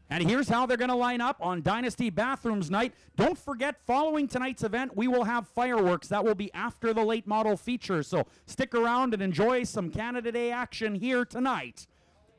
And here's how they're going to line up on Dynasty Bathrooms night. Don't forget, following tonight's event, we will have fireworks. That will be after the late model feature. So stick around and enjoy some Canada Day action here tonight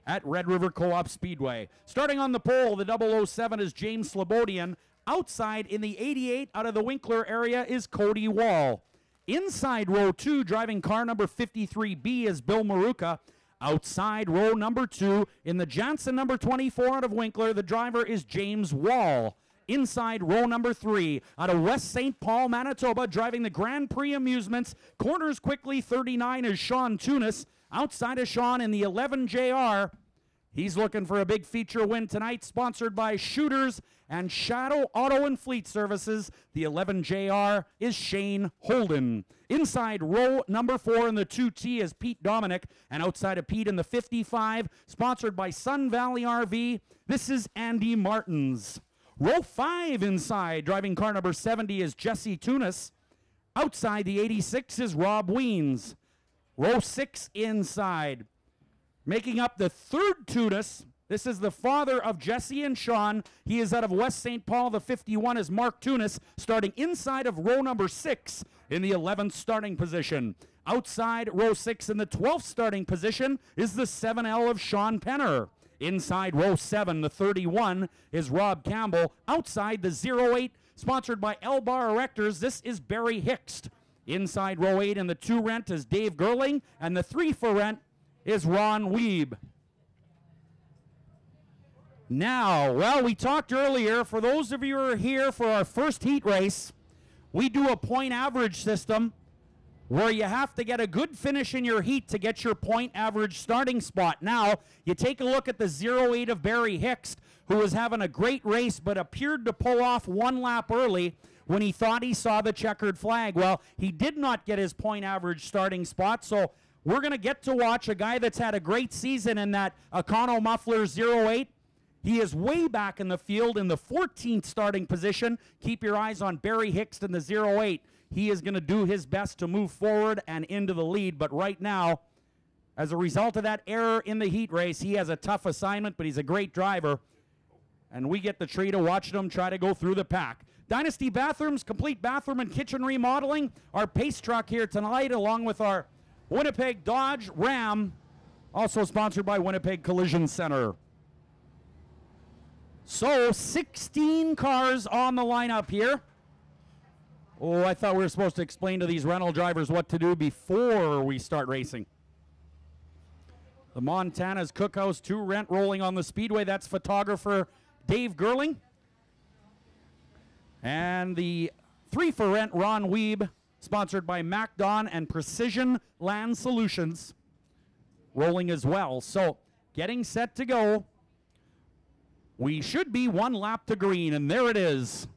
at Red River Co-op Speedway. Starting on the pole, the 007 is James Slobodian. Outside in the 88 out of the Winkler area is Cody Wall. Inside row 2, driving car number 53B is Bill Maruka. Outside row number 2, in the Janssen number 24 out of Winkler, the driver is James Wall. Inside row number 3, out of West St. Paul, Manitoba, driving the Grand Prix Amusements. Corners quickly, 39 is Sean Tunis. Outside of Sean in the 11 JR. He's looking for a big feature win tonight, sponsored by Shooters and Shadow Auto and Fleet Services. The 11 JR is Shane Holden. Inside row number 4 in the 2T is Pete Dominic. And outside of Pete in the 55, sponsored by Sun Valley RV, this is Andy Martins. Row 5 inside, driving car number 70 is Jesse Tunis. Outside the 86 is Rob Weens. Row 6 inside. Making up the third Tunis, this is the father of Jesse and Sean. He is out of West St. Paul. The 51 is Mark Tunis, starting inside of row number 6 in the 11th starting position. Outside row 6 in the 12th starting position is the 7L of Sean Penner. Inside row 7, the 31 is Rob Campbell. Outside the 08, sponsored by L-Bar Erectors, this is Barry Hixt. Inside row 8 in the 2 rent is Dave Gerling, and the 3 for rent is Ron Weeb. Now, well, we talked earlier, for those of you who are here for our first heat race, we do a point average system where you have to get a good finish in your heat to get your point average starting spot. Now, you take a look at the 08 of Barry Hixt, who was having a great race but appeared to pull off 1 lap early when he thought he saw the checkered flag. Well, he did not get his point average starting spot, so we're going to get to watch a guy that's had a great season in that Econo Muffler 08. He is way back in the field in the 14th starting position. Keep your eyes on Barry Hixt in the 08. He is going to do his best to move forward and into the lead, but right now, as a result of that error in the heat race, he has a tough assignment, but he's a great driver, and we get the treat of watching him try to go through the pack. Dynasty Bathrooms, complete bathroom and kitchen remodeling. Our pace truck here tonight, along with our Winnipeg Dodge Ram, also sponsored by Winnipeg Collision Center. So, 16 cars on the lineup here. Oh, I thought we were supposed to explain to these rental drivers what to do before we start racing. The Montana's Cookhouse 2 rent rolling on the Speedway. That's photographer Dave Gerling. And the 3 for rent, Ron Weeb, sponsored by MacDon and Precision Land Solutions, rolling as well. So, getting set to go. We should be 1 lap to green, and there it is.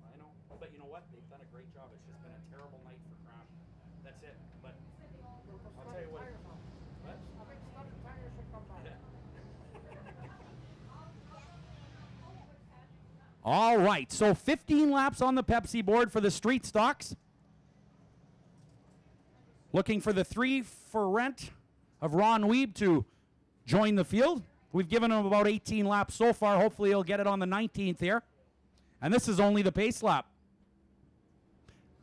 I know, but you know what? They've done a great job. It's just been a terrible night for crash. That's it. But I'll tell you what. What? All right, so 15 laps on the Pepsi board for the street stocks. Looking for the 3 for rent of Ron Weeb to join the field. We've given him about 18 laps so far. Hopefully he'll get it on the 19th here. And this is only the pace lap.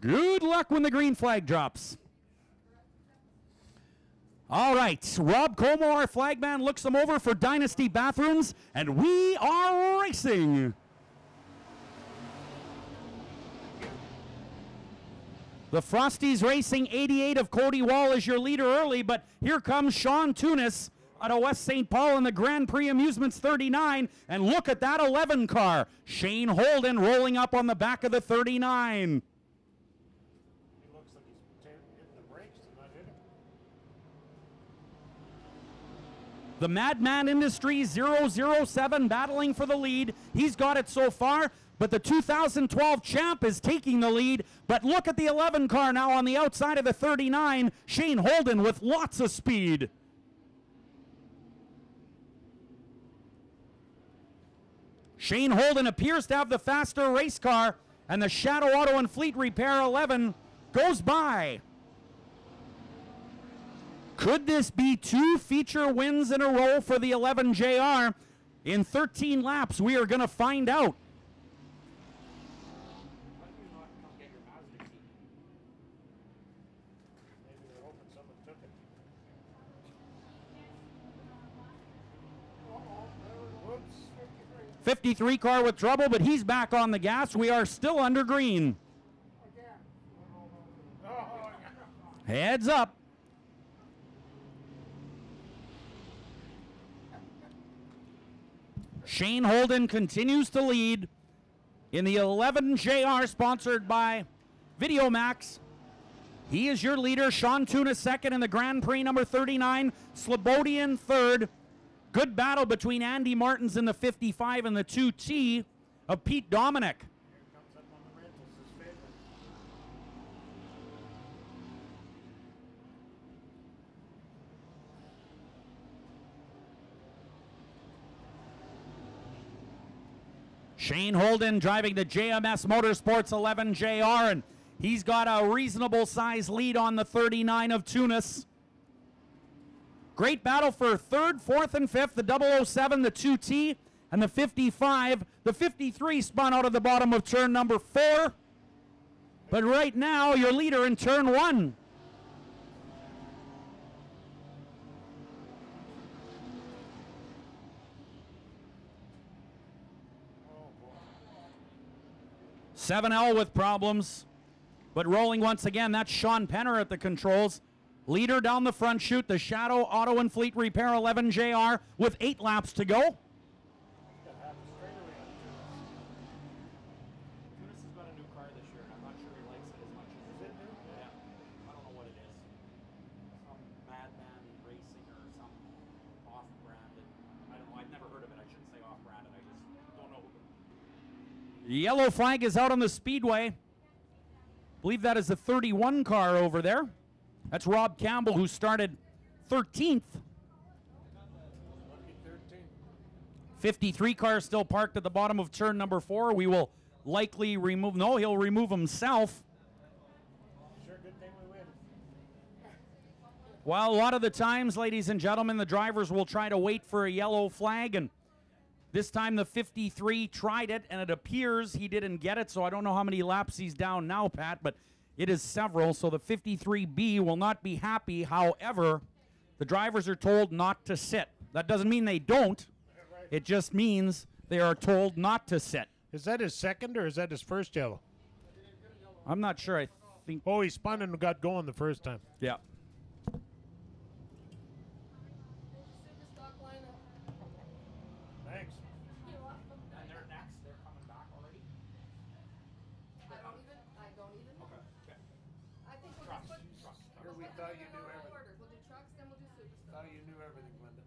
Good luck when the green flag drops. All right, Rob Como, our flagman, looks them over for Dynasty Bathrooms, and we are racing. The Frosties Racing 88 of Cody Wall is your leader early, but here comes Sean Tunis out of West St. Paul in the Grand Prix Amusements 39, and look at that 11 car. Shane Holden rolling up on the back of the 39. It looks like he's hitting the brakes to not hit him. The Madman Industries 007 battling for the lead. He's got it so far. But the 2012 champ is taking the lead. But look at the 11 car now on the outside of the 39. Shane Holden with lots of speed. Shane Holden appears to have the faster race car. And the Shadow Auto and Fleet Repair 11 goes by. Could this be 2 feature wins in a row for the 11JR? In 13 laps, we are going to find out. Why do you not come get your Mazda key? Maybe they're hoping someone took it. Whoops. 53 car with trouble, but he's back on the gas. We are still under green. Heads up. Shane Holden continues to lead in the 11JR, sponsored by VideoMax. He is your leader. Sean Tunis second in the Grand Prix number 39. Slobodian third. Good battle between Andy Martins in the 55 and the 2T of Pete Dominic. Here comes up on the rentals, his favorite. Shane Holden driving the JMS Motorsports 11JR, and he's got a reasonable size lead on the 39 of Tunis. Great battle for third, fourth, and fifth. The 007, the 2T, and the 55. The 53 spun out of the bottom of turn number 4. But right now, your leader in turn 1. Oh, boy. 7L with problems, but rolling once again. That's Sean Penner at the controls. Leader down the front chute, the Shadow Auto and Fleet Repair 11JR with 8 laps to go. He's got half a straightaway on Tunis. Tunis has got a new car this year, and I'm not sure he likes it as much as Is it new? Yeah. I don't know what it is. Some Madman Racing or some off-branded. I don't know. I've never heard of it. I shouldn't say off-branded. I just don't know. Yellow flag is out on the speedway. Believe that is the 31 car over there. That's Rob Campbell, who started 13th. Lucky 13. 53 car still parked at the bottom of turn number 4. We will likely remove, no, he'll remove himself. Sure, good thing we win. Well, a lot of the times, ladies and gentlemen, the drivers will try to wait for a yellow flag, and this time the 53 tried it, and it appears he didn't get it, so I don't know how many laps he's down now, Pat, but it is several, so the 53B will not be happy. However, the drivers are told not to sit. That doesn't mean they don't. It just means they are told not to sit. Is that his second or is that his first yellow? I'm not sure. I think, Oh, he spun and got going the first time. yeah. Thanks. And they're next. They're coming back already. I don't even know. Okay. I think we'll Trucks. just put, Here we let's thought put you them knew in everything. order. We'll do trucks, then we'll do superstars. Thought you knew everything, Linda.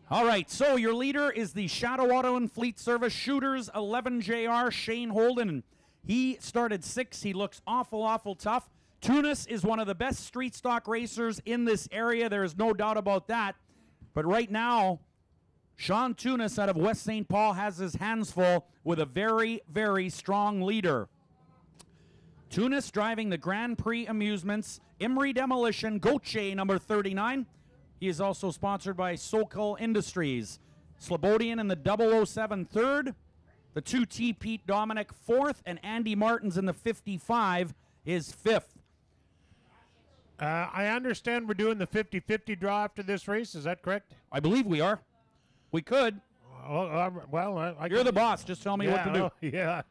All right, so your leader is the Shadow Auto and Fleet Service Shooters 11JR, Shane Holden. He started 6th. He looks awful tough. Tunis is one of the best street stock racers in this area. There is no doubt about that. But right now, Sean Tunis out of West St. Paul has his hands full with a very strong leader. Tunis driving the Grand Prix Amusements, Imri Demolition, Goche number 39. He is also sponsored by Sokol Industries. Slobodian in the 007 third, the 2T Pete Dominic 4th, and Andy Martins in the 55 is 5th. I understand we're doing the 50-50 draw after this race. Is that correct? I believe we are. We could. You're You're the boss. Just tell me what to do.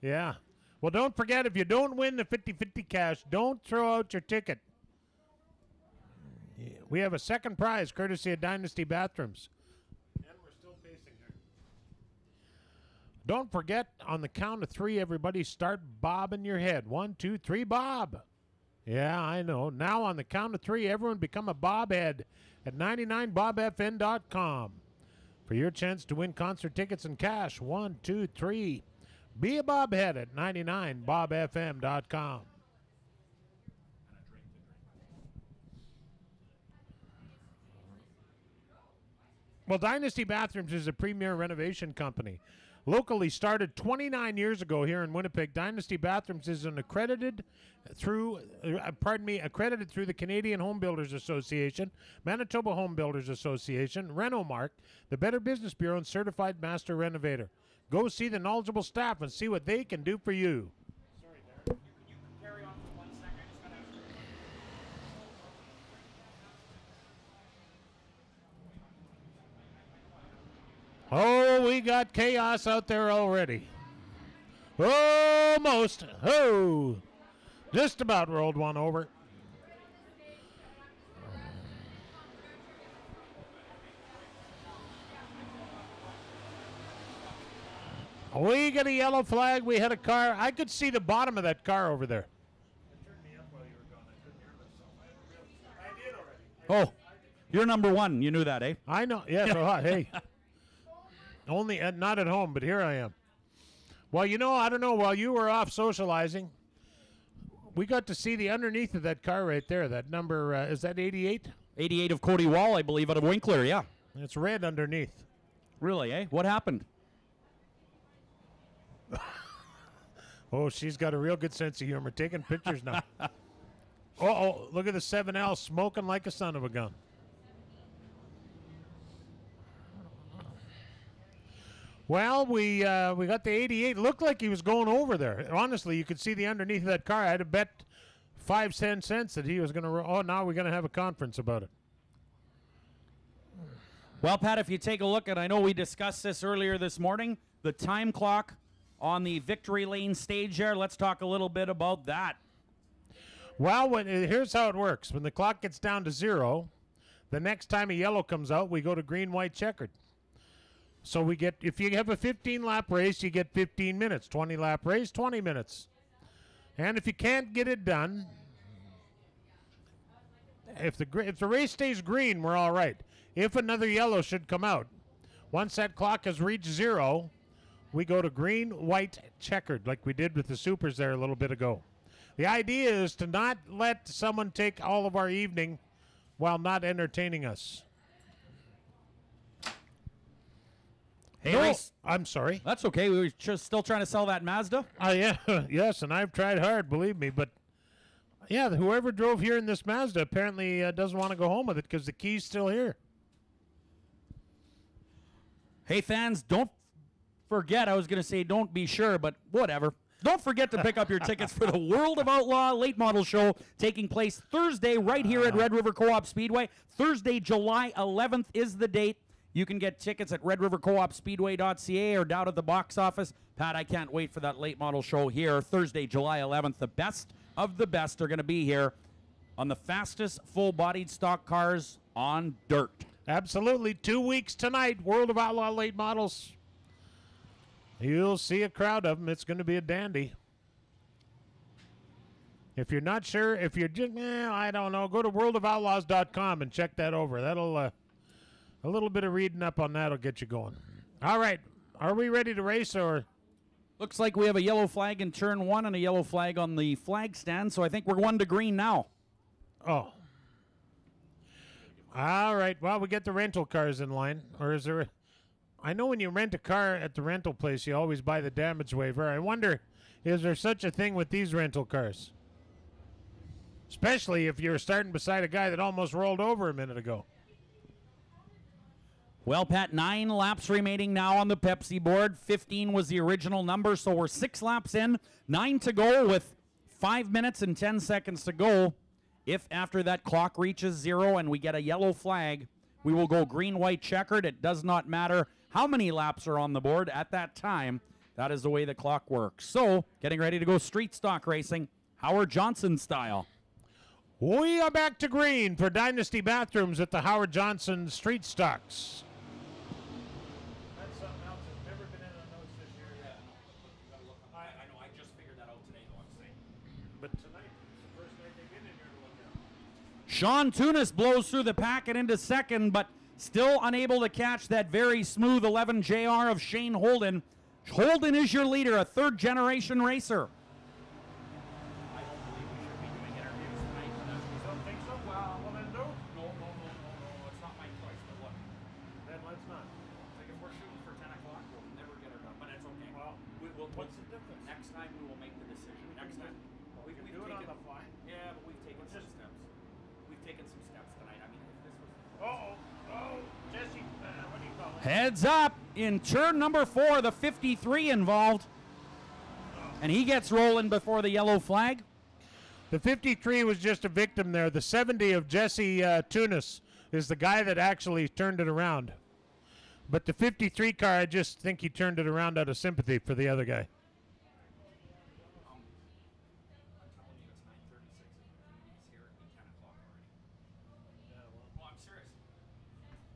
Yeah. Well, don't forget, if you don't win the 50-50 cash, don't throw out your ticket. Yeah, we have a second prize, courtesy of Dynasty Bathrooms. And we're still facing her. Don't forget, on the count of 3, everybody start bobbing your head. 1, 2, 3, bob. Yeah, I know. Now, on the count of 3, everyone become a bobhead at 99bobfn.com for your chance to win concert tickets and cash. 1, 2, 3. Be a bobhead at 99bobfm.com. Well, Dynasty Bathrooms is a premier renovation company Locally started 29 years ago here in Winnipeg, Dynasty Bathrooms is accredited through the Canadian Home Builders Association, Manitoba Home Builders Association, Renomark, the Better Business Bureau, and Certified Master Renovator. Go see the knowledgeable staff and see what they can do for you. Sorry, Darren. You can carry on for 1 second. I just gotta ask Oh, we got chaos out there already. Almost. Oh, just about rolled one over. We got a yellow flag. We had a car. I could see the bottom of that car over there. Oh, you're number one. You knew that, eh? I know. Yes. Hey. Only not at home, but here I am. Well, I don't know. While you were off socializing, we got to see the underneath of that car right there. That number, is that 88? 88 of Cody Wall, I believe, out of Winkler, yeah. It's red underneath. Really, eh? What happened? Oh, she's got a real good sense of humor. Taking pictures now. Uh-oh, look at the 7L smoking like a son of a gun. Well, we got the 88. Looked like he was going over there. Honestly, you could see the underneath of that car. I had to bet 5-10 cents that he was going to. Oh, now we're going to have a conference about it. Well, Pat, if you take a look, and I know we discussed this earlier this morning, the time clock on the victory lane stage there. Let's talk a little bit about that. Well, here's how it works. When the clock gets down to 0, the next time a yellow comes out, we go to green, white, checkered. So we get, if you have a 15-lap race, you get 15 minutes. 20-lap race, 20 minutes. And if you can't get it done, if the race stays green, we're all right. If another yellow should come out, once that clock has reached 0, we go to green, white, checkered, like we did with the supers there a little bit ago. The idea is to not let someone take all of our evening while not entertaining us. Hey, No, Race. I'm sorry. That's okay. We were just still trying to sell that Mazda. Yeah, yes, and I've tried hard, believe me. But, yeah, whoever drove here in this Mazda apparently doesn't want to go home with it because the key's still here. Hey, fans, don't forget. I was going to say don't be sure, but whatever. Don't forget to pick up your tickets for the World of Outlaw Late Model Show taking place Thursday right here at Red River Co-op Speedway. Thursday, July 11th is the date. You can get tickets at redrivercoopspeedway.ca or down at the box office. Pat, I can't wait for that late model show here Thursday, July 11th. The best of the best are going to be here on the fastest full-bodied stock cars on dirt. Absolutely. 2 weeks tonight, World of Outlaw Late Models. You'll see a crowd of them. It's going to be a dandy. If you're not sure, if you're just, I don't know, go to worldofoutlaws.com and check that over. That'll, a little bit of reading up on that will get you going. All right. Are we ready to race or? Looks like we have a yellow flag in turn 1 and a yellow flag on the flag stand, so I think we're 1 to green now. Oh. All right. Well, we get the rental cars in line. Or is there I know when you rent a car at the rental place, you always buy the damage waiver. I wonder, is there such a thing with these rental cars? Especially if you're starting beside a guy that almost rolled over a minute ago. Well, Pat, 9 laps remaining now on the Pepsi board. 15 was the original number, so we're 6 laps in. 9 to go with 5 minutes and 10 seconds to go. If after that clock reaches 0 and we get a yellow flag, we will go green, white, checkered. It does not matter how many laps are on the board at that time. That is the way the clock works. So, getting ready to go street stock racing, Howard Johnson style. We are back to green for Dynasty Bathrooms at the Howard Johnson Street Stocks. That's something else that's never been in the notes this year yet. I know, I just figured that out today, though, I'm saying. But tonight, it's the first night they've been in here to look at. Sean Tunis blows through the pack and into second, but still unable to catch that very smooth 11 JR of Shane Holden. Holden is your leader, a third-generation racer. I don't believe we should be doing interviews tonight, but that's You don't think so? Well, then no. No, it's not my choice, but look. Then let's not. Like if we're shooting for 10 o'clock, we'll never get her done. But it's What's the difference? Next time we will make the decision. Next time. We've do it on taken, the fly. Yeah, but we've taken some steps. We've taken some steps tonight. I mean, if this was. Jesse, what do you call it? Heads up in turn number 4, the 53 involved. And he gets rolling before the yellow flag. The 53 was just a victim there. The 70 of Jesse Tunis is the guy that actually turned it around. But the 53 car, I just think he turned it around out of sympathy for the other guy. I'm telling you, it's 9:36 and he's here at 10 o'clock already. Well, I'm serious.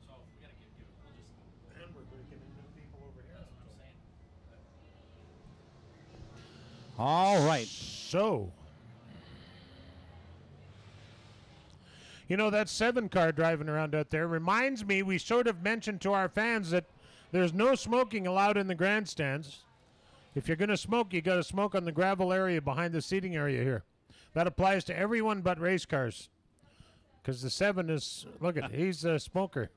So we gotta give it. We'll just. And we're breaking into people over here. That's what I'm saying. All right. So, you know, that 7 car driving around out there reminds me, we sort of mentioned to our fans that there's no smoking allowed in the grandstands. If you're going to smoke, you got to smoke on the gravel area behind the seating area here. That applies to everyone but race cars. Because the 7 is, look at, he's a smoker.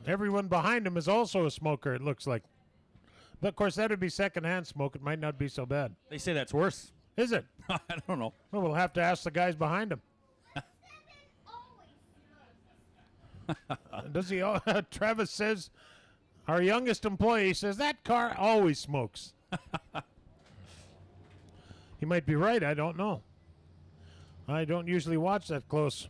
Everyone behind him is also a smoker, it looks like. But of course, that would be secondhand smoke. It might not be so bad. They say that's worse. Is it? I don't know. Well, we'll have to ask the guys behind him. Does he? Travis says, our youngest employee says that car always smokes. He might be right. I don't know. I don't usually watch that close.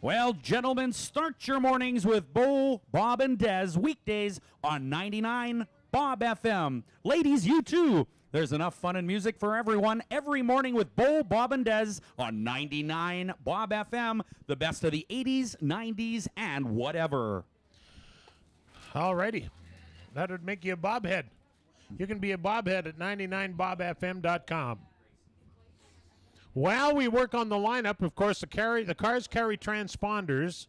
Well, gentlemen, start your mornings with Bo, Bob, and Des weekdays on 99 Bob FM. Ladies, you too. There's enough fun and music for everyone every morning with Bo, Bob, and Des on 99 Bob FM. The best of the 80s, 90s, and whatever. Alrighty. That would make you a bobhead. You can be a bobhead at 99bobfm.com. While we work on the lineup, of course, the cars carry transponders.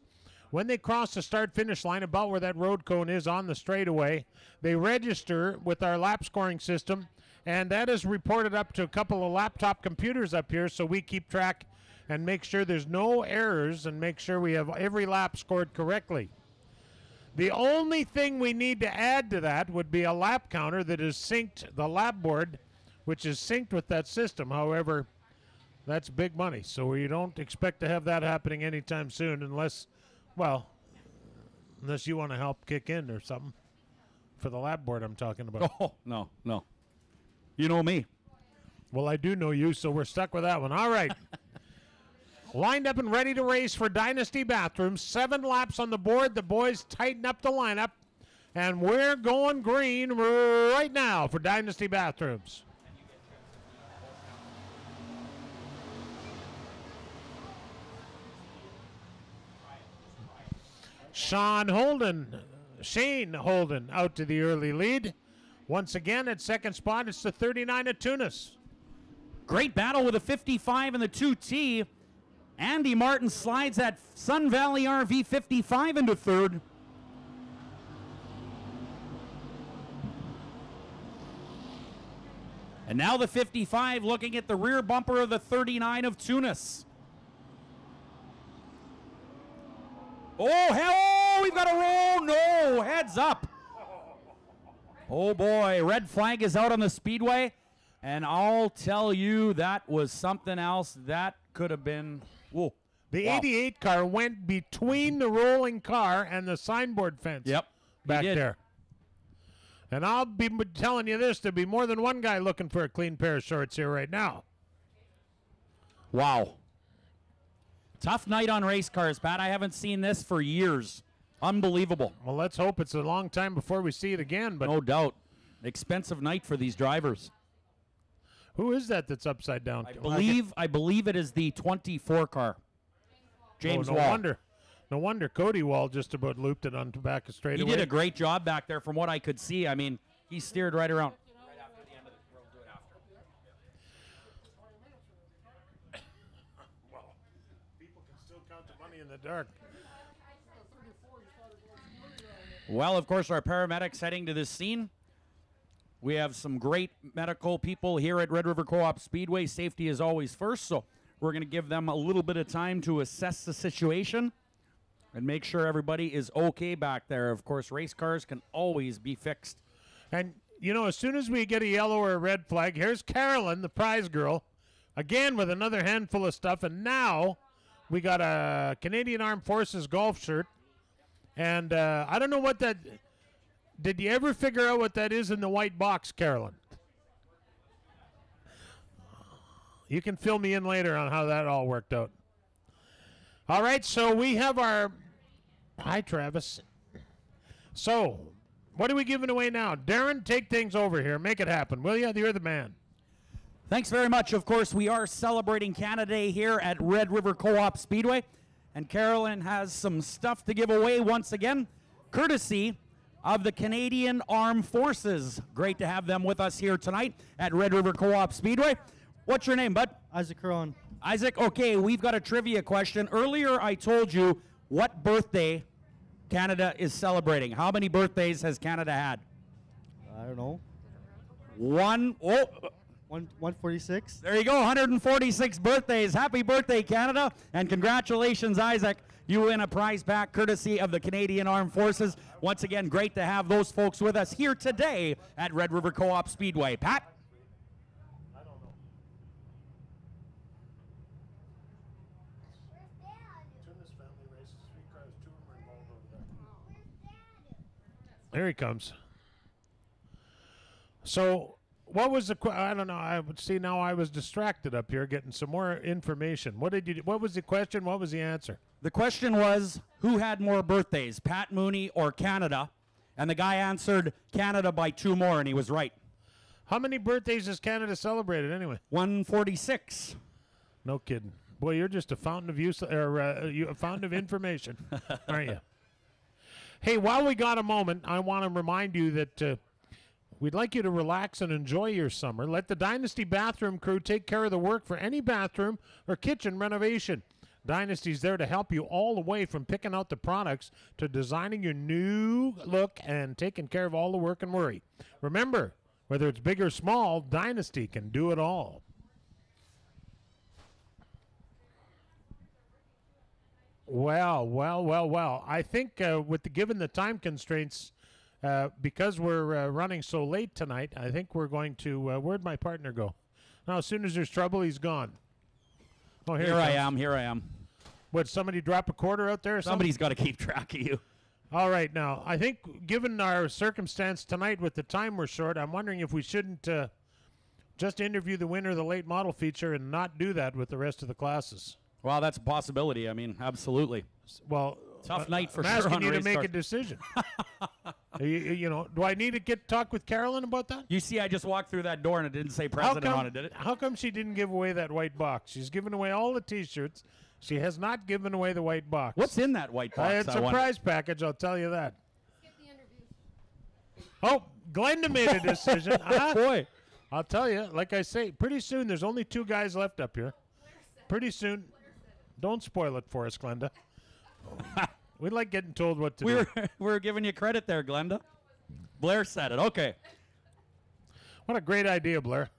When they cross the start-finish line, about where that road cone is on the straightaway, they register with our lap scoring system, and that is reported up to a couple of laptop computers up here, so we keep track and make sure there's no errors and make sure we have every lap scored correctly. The only thing we need to add to that would be a lap counter that is synced, the lap board, which is synced with that system. However, that's big money, so we don't expect to have that happening anytime soon unless you want to help kick in or something for the lap board I'm talking about. Oh, no. You know me. Well, I do know you, so we're stuck with that one. All right. Lined up and ready to race for Dynasty Bathrooms. 7 laps on the board. The boys tighten up the lineup, and we're going green right now for Dynasty Bathrooms. Shane Holden out to the early lead. Once again, at second spot, it's the 39 of Tunis. Great battle with a 55 and the 2T. Andy Martin slides that Sun Valley RV 55 into third. And now the 55 looking at the rear bumper of the 39 of Tunis. Oh, hell, we've got a roll. No, heads up. Oh, boy, red flag is out on the Speedway. And I'll tell you, that was something else. That could have been, whoa. The Wow. 88 car went between the rolling car and the signboard fence. Yep, back he did. there. And I'll be telling you this, there'll be more than one guy looking for a clean pair of shorts here right now. Wow. Tough night on race cars, Pat. I haven't seen this for years. Unbelievable. Well, let's hope it's a long time before we see it again. But No doubt. Expensive night for these drivers. who is that that's upside down? I believe it is the 24 car. James no Wall. wonder. No wonder Cody Wall just about looped it on tobacco straight He away. did a great job back there from what I could see. I mean, he steered right around. Right after the end of the we'll do it after. Well, people can still count the money in the dark. Well, of course, our paramedics heading to this scene. We have some great medical people here at Red River Co-op Speedway. Safety is always first, so We're going to give them a little bit of time to assess the situation and make sure everybody is okay back there. Of course, race cars can always be fixed. And, you know, as soon as we get a yellow or a red flag, here's Carolyn, the prize girl, again with another handful of stuff. And now we got a Canadian Armed Forces golf shirt. And I don't know what that... Did you ever figure out what that is in the white box, Carolyn? You can fill me in later on how that all worked out. All right, so we have our... Hi, Travis. So, what are we giving away now? Darren, take things over here. Make it happen, will you? You're the man. Thanks very much. Of course, we are celebrating Canada Day here at Red River Co-op Speedway. And Carolyn has some stuff to give away once again, courtesy of the Canadian Armed Forces. Great to have them with us here tonight at Red River Co-op Speedway. What's your name, bud? Isaac Huron. Isaac, okay, we've got a trivia question. Earlier I told you what birthday Canada is celebrating. How many birthdays has Canada had? I don't know. 146. There you go, 146 birthdays. Happy birthday, Canada, and congratulations, Isaac. You win a prize pack courtesy of the Canadian Armed Forces. Once again, great to have those folks with us here today at Red River Co-op Speedway. Pat? I don't know. Turn this family race. 3 cars, 2 of them are involved over there. There he comes. So, what was the? I don't know. I would see now. I was distracted up here getting some more information. What did you? What was the question? What was the answer? The question was, who had more birthdays, Pat Mooney or Canada? And the guy answered Canada by 2 more, and he was right. How many birthdays has Canada celebrated anyway? 146. No kidding. Boy, you're just a fountain of use, or a fountain of information, aren't you? Hey, while we got a moment, I want to remind you that we'd like you to relax and enjoy your summer. Let the Dynasty Bathroom crew take care of the work for any bathroom or kitchen renovation. Dynasty's there to help you all the way from picking out the products to designing your new look and taking care of all the work and worry. Remember, whether it's big or small, Dynasty can do it all. Well. I think given the time constraints, because we're running so late tonight, I think we're going to... where'd my partner go? Now, as soon as there's trouble, he's gone. Oh, Here I am. What, somebody drop a quarter out there or Somebody's got to keep track of you. All right, now, I think given our circumstance tonight with the time we're short, I'm wondering if we shouldn't just interview the winner of the late model feature and not do that with the rest of the classes. Well, that's a possibility. I mean, absolutely. Well, tough night for I'm sure. asking you to make cars. a decision. you know, do I need to talk with Carolyn about that? You see, I just walked through that door and it didn't say president on it, did it? How come she didn't give away that white box? She's given away all the T-shirts. She has not given away the white box. What's in that white box? It's a prize package, I'll tell you that. Skip the interviews. Oh, Glenda made a decision. Boy. I'll tell you, like I say, pretty soon there's only 2 guys left up here. Pretty soon. Don't spoil it for us, Glenda. We like getting told what to do. We're giving you credit there, Glenda. Blair said it. Okay. What a great idea, Blair.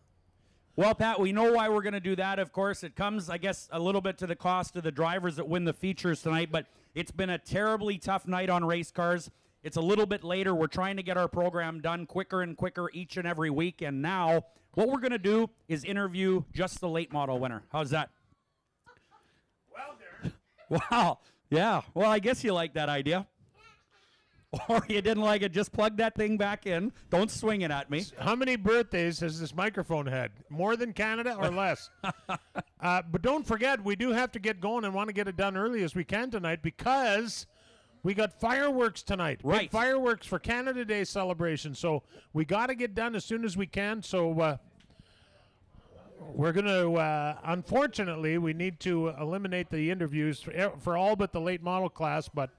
Well, Pat, we know why we're going to do that, of course. It comes, I guess, a little bit to the cost of the drivers that win the features tonight, but it's been a terribly tough night on race cars. It's a little bit later. We're trying to get our program done quicker and quicker each and every week, and now what we're going to do is interview just the late model winner. How's that? Well, Darren. Wow. Yeah. Well, I guess you like that idea. Or you didn't like it, just plug that thing back in. Don't swing it at me. How many birthdays has this microphone had? More than Canada or less? But don't forget, we do have to get going and want to get it done early as we can tonight because we got fireworks tonight. Right. Big fireworks for Canada Day celebration. So we got to get done as soon as we can. So we're going to, unfortunately, we need to eliminate the interviews for all but the late model class, but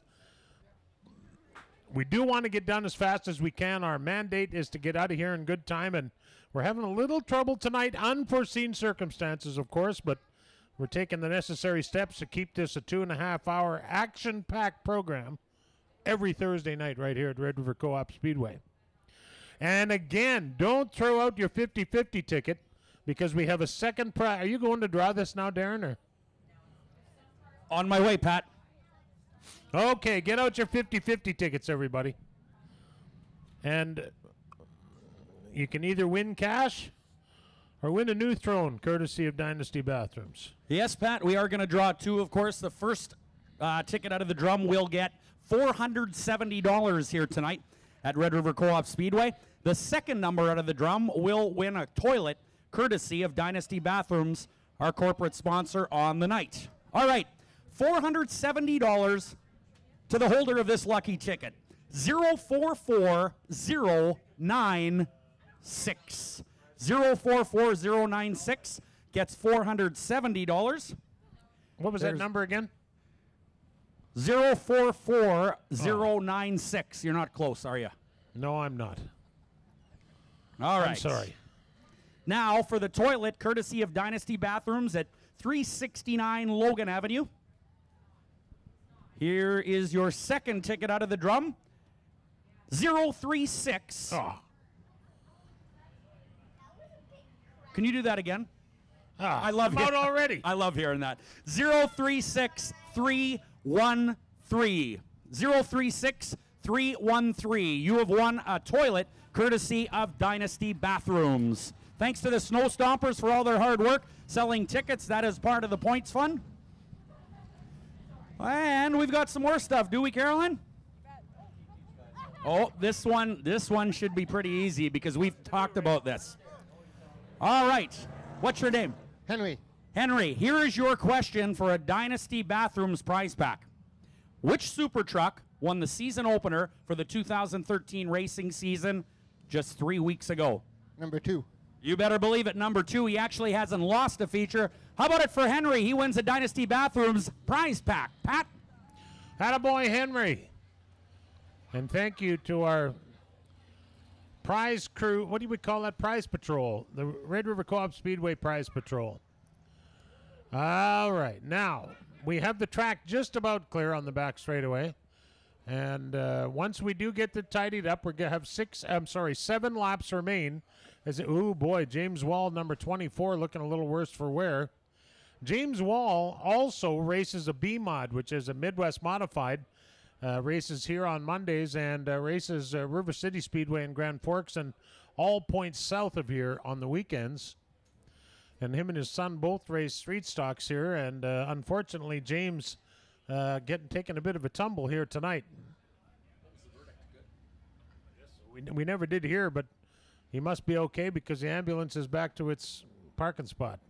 we do want to get done as fast as we can. Our mandate is to get out of here in good time, and we're having a little trouble tonight. Unforeseen circumstances, of course, but we're taking the necessary steps to keep this a 2.5-hour action-packed program every Thursday night right here at Red River Co-op Speedway. And again, don't throw out your 50-50 ticket because we have a second prize. Are you going to draw this now, Darren? Or? On my way, Pat. Okay, get out your 50-50 tickets, everybody. And you can either win cash or win a new throne, courtesy of Dynasty Bathrooms. Yes, Pat, we are going to draw two, of course. The first ticket out of the drum will get $470 here tonight at Red River Co-op Speedway. The second number out of the drum will win a toilet, courtesy of Dynasty Bathrooms, our corporate sponsor on the night. All right, $470 to the holder of this lucky ticket. 044096. 044096 gets $470. What was that number again? 044096. You're not close, are you? No, I'm not. All right. I'm sorry. Now for the toilet, courtesy of Dynasty Bathrooms at 369 Logan Avenue. Here is your second ticket out of the drum. 036. Oh. Can you do that again? I love out already. I love hearing that. 036313. 036313. You have won a toilet courtesy of Dynasty Bathrooms. Thanks to the Snow Stompers for all their hard work selling tickets. That is part of the points fund. And we've got some more stuff, do we, Caroline? Oh, this one should be pretty easy because we've talked about this. All right. What's your name? Henry. Henry, here is your question for a Dynasty Bathrooms prize pack. Which super truck won the season opener for the 2013 racing season just 3 weeks ago? Number 2. You better believe it, number 2. He actually hasn't lost a feature. How about it for Henry? He wins a Dynasty Bathrooms prize pack. Pat? Attaboy, Henry. And thank you to our prize crew. What do we call that? Prize Patrol. The Red River Co-op Speedway Prize Patrol. All right. Now, we have the track just about clear on the back straightaway. And once we do get it tidied up, we're going to have 7 laps remain. Oh, boy, James Wall, number 24, looking a little worse for wear. James Wall also races a B-Mod, which is a Midwest Modified. Races here on Mondays and races River City Speedway in Grand Forks and all points south of here on the weekends. And him and his son both race street stocks here. And unfortunately, James taking a bit of a tumble here tonight. We never did hear, but he must be okay because the ambulance is back to its parking spot.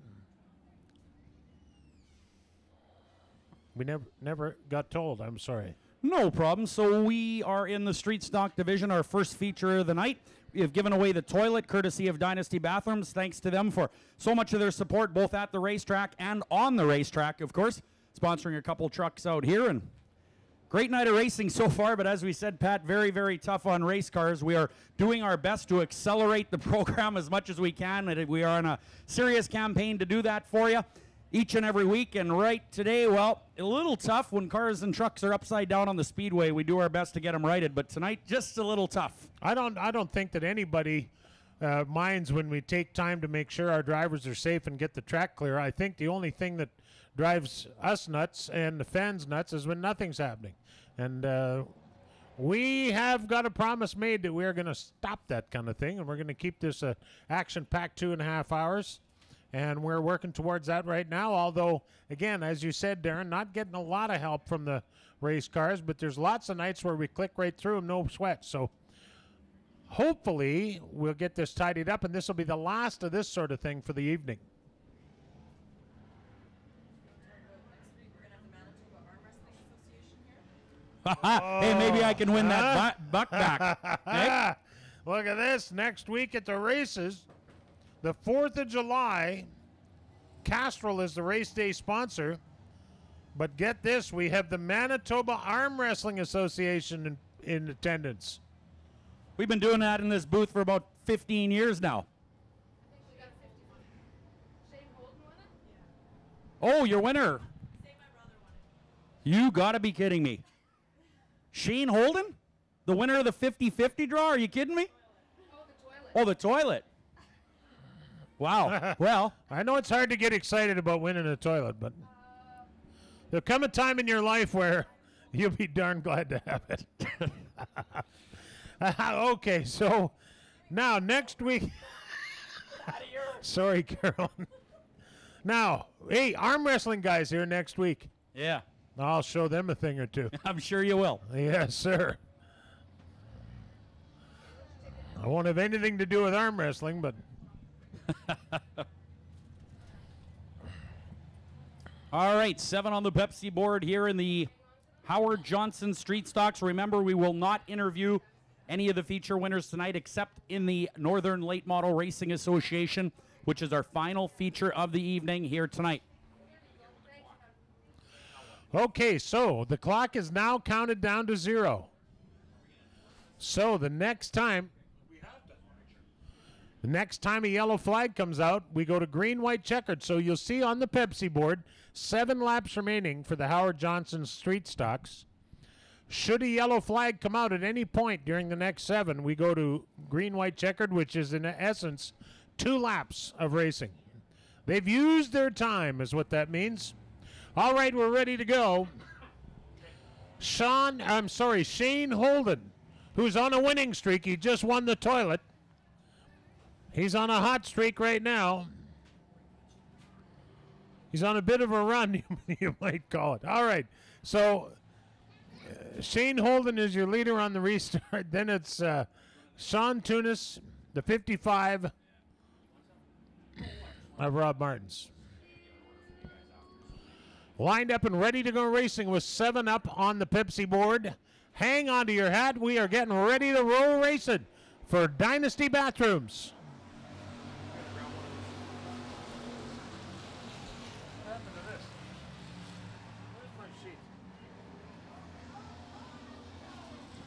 We never got told. I'm sorry. No problem. So we are in the street stock division, our first feature of the night. We have given away the toilet courtesy of Dynasty Bathrooms. Thanks to them for so much of their support, both at the racetrack and on the racetrack, of course. Sponsoring a couple trucks out here. And great night of racing so far, but as we said, Pat, very, very tough on race cars. We are doing our best to accelerate the program as much as we can. And we are on a serious campaign to do that for you each and every week. And right today, well, a little tough when cars and trucks are upside down on the speedway. We do our best to get them righted, but tonight just a little tough. I don't think that anybody minds when we take time to make sure our drivers are safe and get the track clear. I think the only thing that drives us nuts and the fans nuts is when nothing's happening. And we have got a promise made that we are going to stop that kind of thing, and we're going to keep this action-packed 2.5 hours. And we're working towards that right now, although, again, as you said, Darren, not getting a lot of help from the race cars, but there's lots of nights where we click right through them, no sweat. So hopefully we'll get this tidied up, and this will be the last of this sort of thing for the evening. Hey, maybe I can win that buck back. Nick? Look at this. Next week at the races, the 4th of July, Castrol is the race day sponsor. But get this, we have the Manitoba Arm Wrestling Association in attendance. We've been doing that in this booth for about 15 years now. Oh, your winner. You got to be kidding me. Shane Holden? The winner of the 50-50 draw? Are you kidding me? Oh, the toilet. Oh, the toilet. Wow. Well, I know it's hard to get excited about winning a toilet, but there'll come a time in your life where you'll be darn glad to have it. Okay, so now next week. Sorry, Carolyn. Now, hey, arm wrestling guys here next week. yeah, I'll show them a thing or two. I'm sure you will. Yes, sir. I won't have anything to do with arm wrestling, but All right, 7 on the Pepsi board here in the Howard Johnson Street Stocks. Remember, we will not interview any of the feature winners tonight except in the Northern Late Model Racing Association, which is our final feature of the evening here tonight. okay, so the clock is now counted down to 0. So the next time a yellow flag comes out, we go to green, white, checkered. So you'll see on the Pepsi board, 7 laps remaining for the Howard Johnson Street Stocks. Should a yellow flag come out at any point during the next 7, we go to green, white, checkered, which is in essence 2 laps of racing. They've used their time is what that means. All right, we're ready to go. Shane Holden, who's on a winning streak. He just won the toilet. He's on a hot streak right now. He's on a bit of a run, you might call it. All right, so Shane Holden is your leader on the restart. Then it's Sean Tunis, the 55 of Rob Martins. Lined up and ready to go racing with 7 up on the Pepsi board. Hang on to your hat. We are getting ready to roll racing for Dynasty Bathrooms.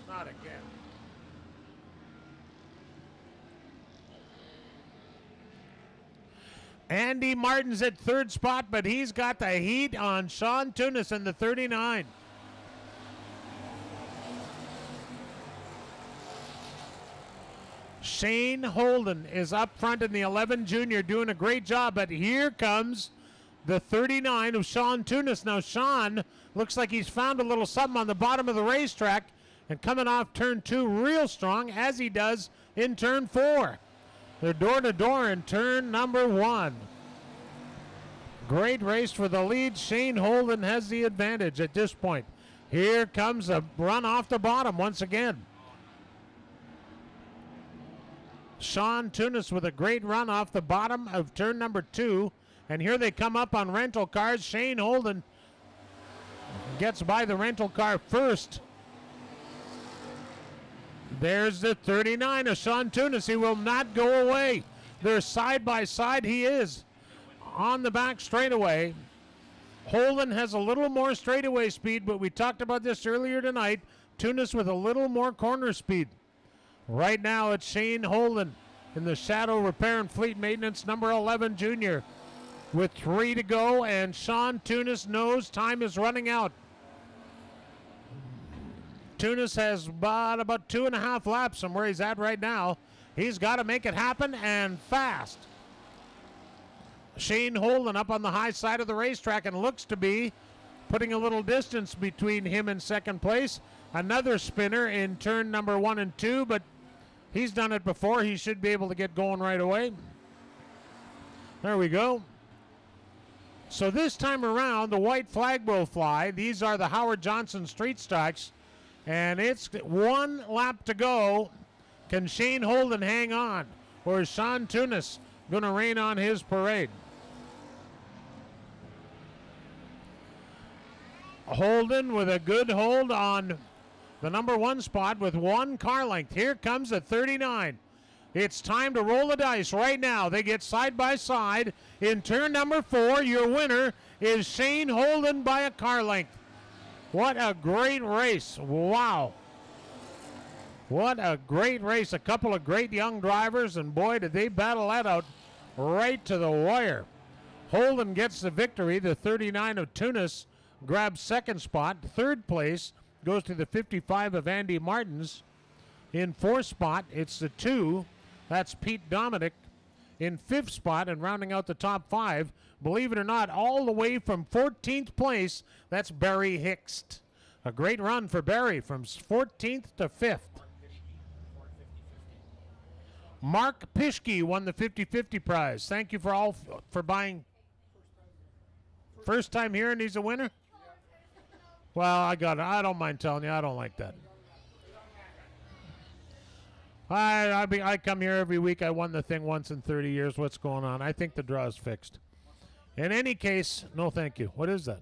Not again. Andy Martin's at 3rd spot, but he's got the heat on Sean Tunis in the 39. Shane Holden is up front in the 11 junior doing a great job, but here comes the 39 of Sean Tunis. Now Sean looks like he's found a little something on the bottom of the racetrack and coming off turn 2 real strong as he does in turn 4. They're door to door in turn number 1. Great race for the lead. Shane Holden has the advantage at this point. Here comes a run off the bottom once again. Sean Tunis with a great run off the bottom of turn number 2. And here they come up on rental cars. Shane Holden gets by the rental car first. There's the 39 of Sean Tunis. He will not go away. They're side by side. He is on the back straightaway. Holden has a little more straightaway speed, but we talked about this earlier tonight. Tunis with a little more corner speed. Right now it's Shane Holden in the Shadow Repair and Fleet Maintenance number 11 junior with 3 to go, and Sean Tunis knows time is running out. Tunis has about 2.5 laps from where he's at right now. He's got to make it happen and fast. Shane Holden up on the high side of the racetrack and looks to be putting a little distance between him and second place. Another spinner in turn number 1 and 2, but he's done it before. He should be able to get going right away. There we go. So this time around, the white flag will fly. These are the Howard Johnson Street Stocks. And it's 1 lap to go. Can Shane Holden hang on? Or is Sean Tunis going to rain on his parade? Holden with a good hold on the number 1 spot with 1 car length. Here comes the 39. It's time to roll the dice right now. They get side by side. In turn number 4, your winner is Shane Holden by a car length. What a great race. Wow. What a great race. A couple of great young drivers, and boy, did they battle that out right to the wire. Holden gets the victory. The 39 of Tunis grabs 2nd spot. 3rd place goes to the 55 of Andy Martins. In 4th spot, it's the 2. That's Pete Dominic. In 5th spot and rounding out the top 5, believe it or not, all the way from 14th place, that's Barry Hixt. A great run for Barry from 14th to 5th. Mark Pischke won the 50-50 prize. Thank you for all for buying. First time here and he's a winner? Well, I got it. I don't mind telling you, I don't like that. I come here every week. I won the thing once in 30 years. What's going on? I think the draw is fixed. In any case, no thank you. What is that?